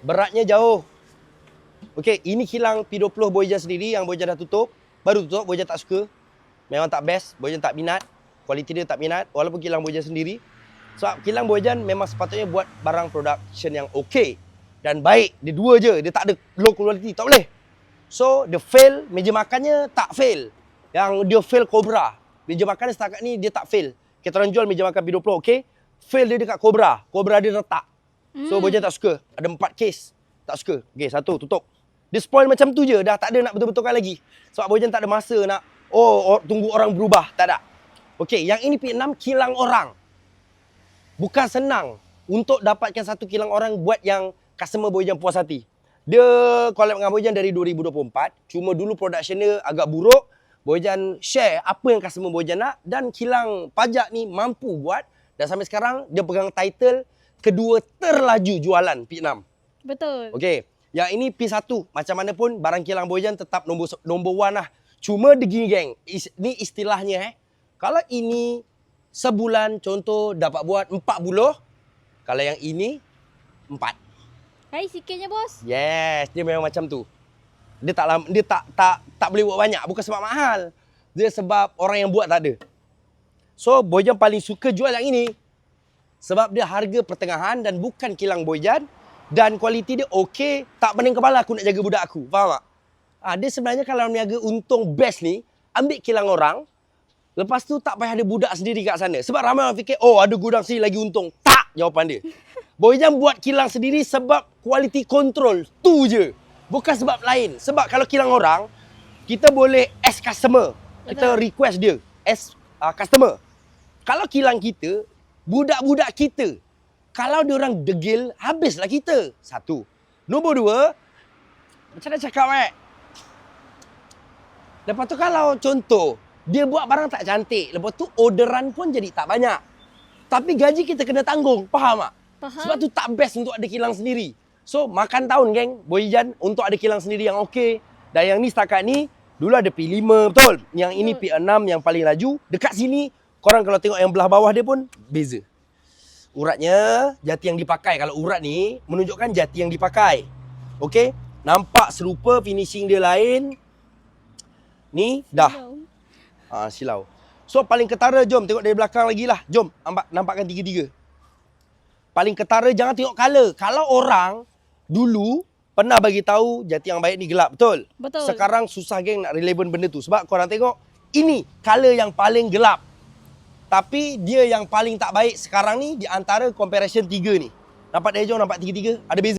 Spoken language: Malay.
Beratnya jauh. Okey, ini kilang P20 Boyajan sendiri yang Boyajan dah tutup. Baru tutup, Boyajan tak suka. Memang tak best, Boyajan tak minat. Kualiti dia tak minat, walaupun kilang Boyajan sendiri. Sebab kilang Boyajan memang sepatutnya buat barang production yang okey dan baik. Dia dua je, dia tak ada low quality, tak boleh. So, dia fail, meja makannya tak fail. Yang dia fail Cobra. Meja makan setakat ni dia tak fail. Kita orang jual meja makan P20, okey. Fail dia dekat Cobra. Cobra dia retak. So, Boyajan tak suka. Ada 4 kes. Tak suka. Okey, 1 tutup. Dia spoil macam tu je. Dah tak ada nak betul-betulkan lagi. Sebab Boyajan tak ada masa nak, tunggu orang berubah. Tak ada. Okey, yang ini P6 kilang orang. Bukan senang untuk dapatkan satu kilang orang buat yang customer Boyajan puas hati. Dia collab dengan Boyajan dari 2024. Cuma dulu production dia agak buruk. Boyajan share apa yang customer Boyajan nak. Dan kilang pajak ni mampu buat. Dan sampai sekarang dia pegang title kedua terlaju jualan P6. Betul. Okey. Yang ini P1. Macam mana pun barang kilang Boyajan tetap nombor 1 lah. Cuma begini geng. Ni istilahnya Kalau ini sebulan contoh dapat buat 40. Kalau yang ini 4. Hai sikitnya bos. Yes, dia memang macam tu. Dia tak boleh buat banyak, bukan sebab mahal. Dia sebab orang yang buat tak ada. So, Boyajan paling suka jual yang ini. Sebab dia harga pertengahan dan bukan kilang Boyajan dan kualiti dia okey, tak pening kepala aku nak jaga budak aku. Faham tak? Dia sebenarnya kalau niaga untung best ni, ambil kilang orang, lepas tu tak payah ada budak sendiri kat sana. Sebab ramai orang fikir, ada gudang sini lagi untung. Tak, jawapan dia. Boyajan buat kilang sendiri sebab quality control. Tu je. Bukan sebab lain. Sebab kalau kilang orang, kita boleh as customer. Kita request dia as customer. Kalau kilang kita, budak-budak kita. Kalau diorang degil, habislah kita. 1. Nombor 2, macam mana cakap lepas tu kalau contoh, dia buat barang tak cantik. Lepas tu orderan pun jadi tak banyak. Tapi gaji kita kena tanggung. Faham tak? Faham. Sebab tu tak best untuk ada kilang sendiri. So, makan tahun geng, Boyajan untuk ada kilang sendiri yang okey. Dan yang ni setakat ni, dulu ada P5, betul? Yang ini P6 yang paling laju. Dekat sini, korang kalau tengok yang belah bawah dia pun, beza. Uratnya, jati yang dipakai. Kalau urat ni, menunjukkan jati yang dipakai. Okey? Nampak serupa, finishing dia lain. Ni, dah. Silau. So, paling ketara, jom tengok dari belakang lagi lah. Jom, nampakkan tiga-tiga. Paling ketara jangan tengok color. Kalau orang dulu pernah bagi tahu jati yang baik ni gelap, betul? Betul. Sekarang susah geng nak relevan benda tu. Sebab korang tengok, ini color yang paling gelap. Tapi dia yang paling tak baik sekarang ni di antara comparison 3 ni. Nampak dia jom, nampak tiga-tiga. Ada beza.